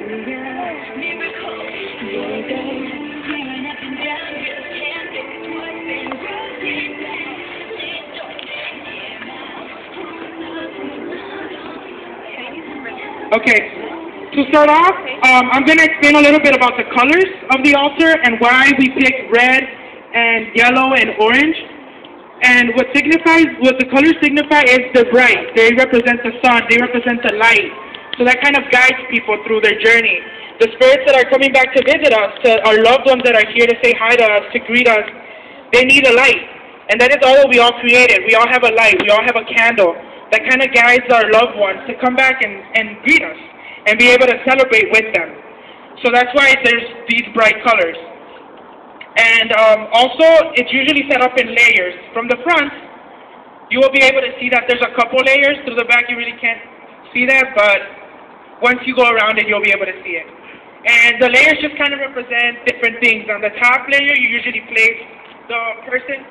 Okay, to start off, I'm going to explain a little bit about the colors of the altar and why we picked red and yellow and orange. And what the colors signify is they're bright. They represent the sun. They represent the light. So that kind of guides people through their journey. The spirits that are coming back to visit us, our loved ones that are here to say hi to us, to greet us, they need a light. And that is all that we all created. We all have a light. We all have a candle that kind of guides our loved ones to come back and greet us and be able to celebrate with them. So that's why there's these bright colors. And also, it's usually set up in layers. From the front, you will be able to see that there's a couple layers. Through the back, you really can't see that, but once you go around it, you'll be able to see it. And the layers just kind of represent different things. On the top layer, you usually place the person,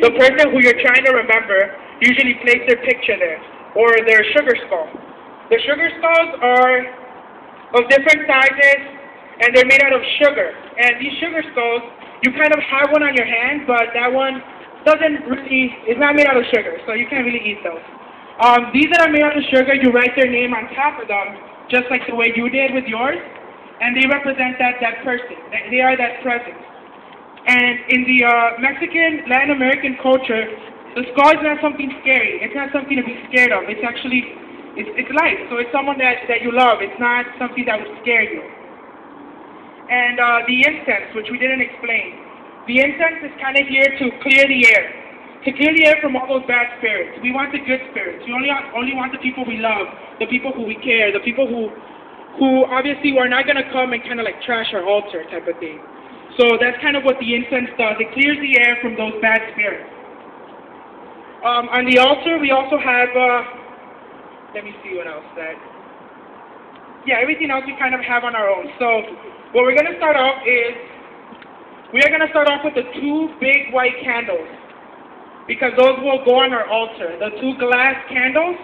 the person who you're trying to remember, usually place their picture there, or their sugar skull. The sugar skulls are of different sizes, and they're made out of sugar. And these sugar skulls, you kind of have one on your hand, but that one it's not made out of sugar, so you can't really eat those. These that are made out of sugar, you write their name on top of them, just like the way you did with yours, and they represent that person. They are that presence. And in the Mexican, Latin American culture, the skull is not something scary. It's not something to be scared of. It's actually, it's life. So it's someone that you love. It's not something that would scare you. And the incense, which we didn't explain. The incense is kind of here to clear the air. To clear the air from all those bad spirits. We want the good spirits. We only want the people we love, the people who we care, the people who obviously are not going to come and kind of like trash our altar type of thing. So that's kind of what the incense does. It clears the air from those bad spirits. On the altar, we also have, let me see what else everything else we kind of have on our own. So what we're going to start off is, we are going to start off with the two big white candles, because those will go on our altar. The two glass candles,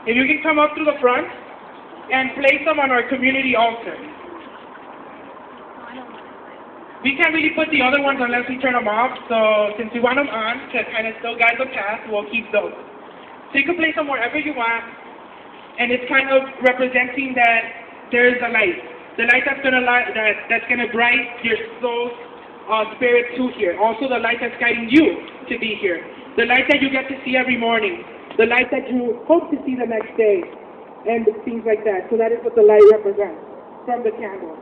if you can come up to the front and place them on our community altar. We can't really put the other ones unless we turn them off, so since we want them on to kind of still guide the path, we'll keep those. So you can place them wherever you want, and it's kind of representing that there is a light. The light that's going to bright your soul's spirit to here. Also the light that's guiding you to be here. The light that you get to see every morning. The light that you hope to see the next day. And things like that. So that is what the light represents from the candle.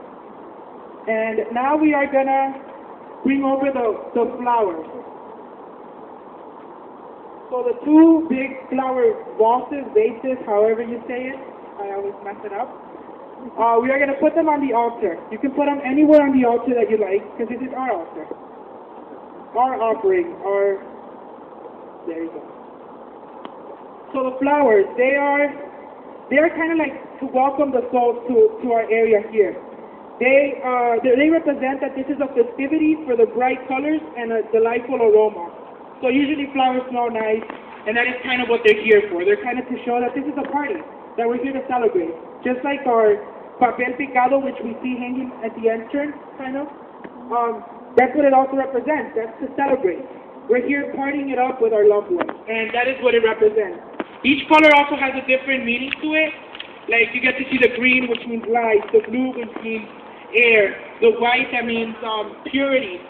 And now we are going to bring over the flowers. So the two big flower vases, however you say it, I always mess it up. We are going to put them on the altar. You can put them anywhere on the altar that you like, because this is our altar. Our offering, there you go. So the flowers, they are kind of like to welcome the souls to our area here. They represent that this is a festivity for the bright colors and a delightful aroma. So usually flowers smell nice, and that is kind of what they're here for. They're kind of to show that this is a party, that we're here to celebrate. Just like our papel picado, which we see hanging at the entrance, kind of. That's what it also represents. That's to celebrate. We're here partying it up with our loved ones, and that is what it represents. Each color also has a different meaning to it. Like you get to see the green, which means life, the blue, which means air, the white, that means purity.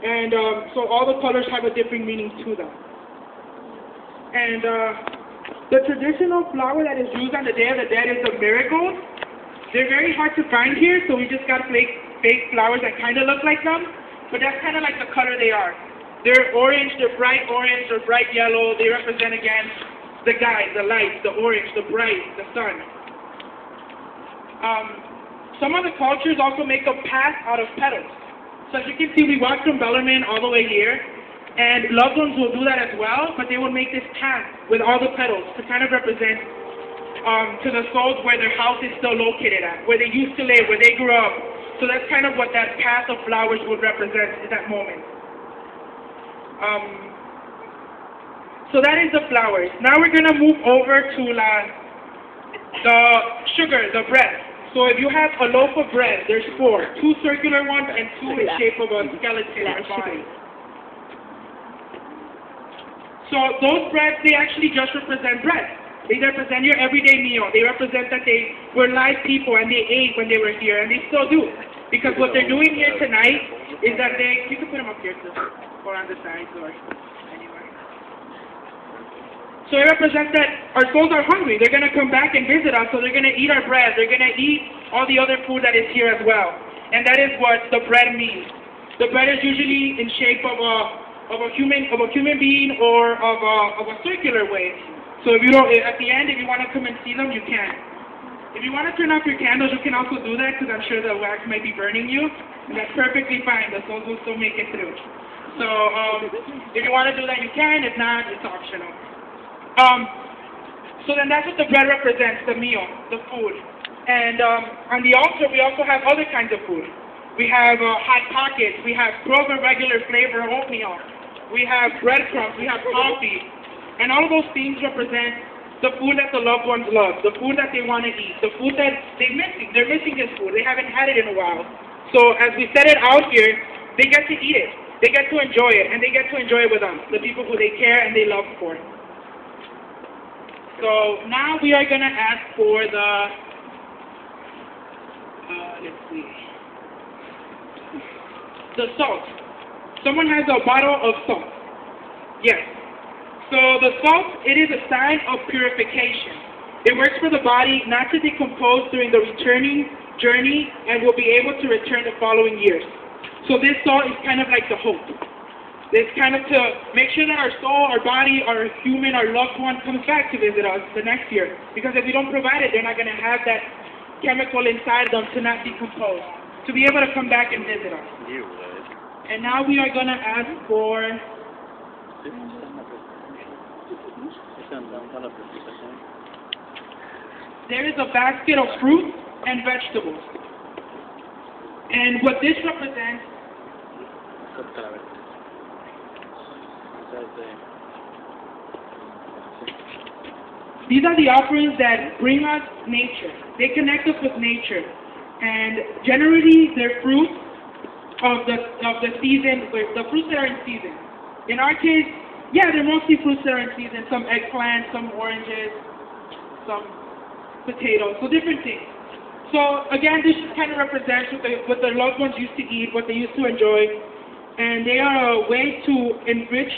And so all the colors have a different meaning to them. And the traditional flower that is used on the Day of the Dead is the marigold. They're very hard to find here, so we just got fake flowers that kind of look like them. But that's kind of like the color they are. They're orange, they're bright orange, or bright yellow. They represent, again, the guide, the light, the orange, the bright, the sun. Some of the cultures also make a path out of petals. So as you can see, we walk from Bellarmine all the way here, and loved ones will do that as well, but they will make this path with all the petals to kind of represent to the souls where their house is still located at, where they used to live, where they grew up. So that's kind of what that path of flowers would represent at that moment. So that is the flowers. Now we're going to move over to The sugar, the bread. So if you have a loaf of bread, there's 4. 2 circular ones and 2 in shape of a skeleton or body. So those breads, they actually just represent bread. They represent your everyday meal. They represent that they were live people and they ate when they were here, and they still do. Because what they're doing here tonight is that you can put them up here too, or on the sides, or anywhere. So it represents that our souls are hungry. They're going to come back and visit us, so they're going to eat our bread. They're going to eat all the other food that is here as well. And that is what the bread means. The bread is usually in shape of a human being or of a circular way. So if you don't, at the end, if you want to come and see them, you can. If you want to turn off your candles, you can also do that, because I'm sure the wax might be burning you, and that's perfectly fine. The souls will still make it through. So if you want to do that, you can. If not, it's optional. So then that's what the bread represents, the meal, the food. And on the altar, we also have other kinds of food. We have hot pockets. We have Kroger regular flavor oatmeal. We have breadcrumbs. We have coffee. And all of those things represent the food that the loved ones love, the food that they want to eat, the food that they're missing. They're missing this food. They haven't had it in a while. So as we set it out here, they get to eat it. They get to enjoy it, and they get to enjoy it with us, the people who they care and they love for. So now we are going to ask for the, let's see, the salt. Someone has a bottle of salt. Yes. So the salt, it is a sign of purification. It works for the body not to decompose during the returning journey, and will be able to return the following years. So this salt is kind of like the hope. It's kind of to make sure that our soul, our body, our human, our loved one comes back to visit us the next year. Because if we don't provide it, they're not going to have that chemical inside them to not decompose, to be able to come back and visit us. And now we are going to ask for... There is a basket of fruit and vegetables. And what this represents... These are the offerings that bring us nature. They connect us with nature. And generally, they're fruits of the season, the fruits that are in season. In our case, yeah, they're mostly fruits that are in season. Some eggplants, some oranges, some potatoes, so different things. So again, this kind of represents what the loved ones used to eat, what they used to enjoy, and they are a way to enrich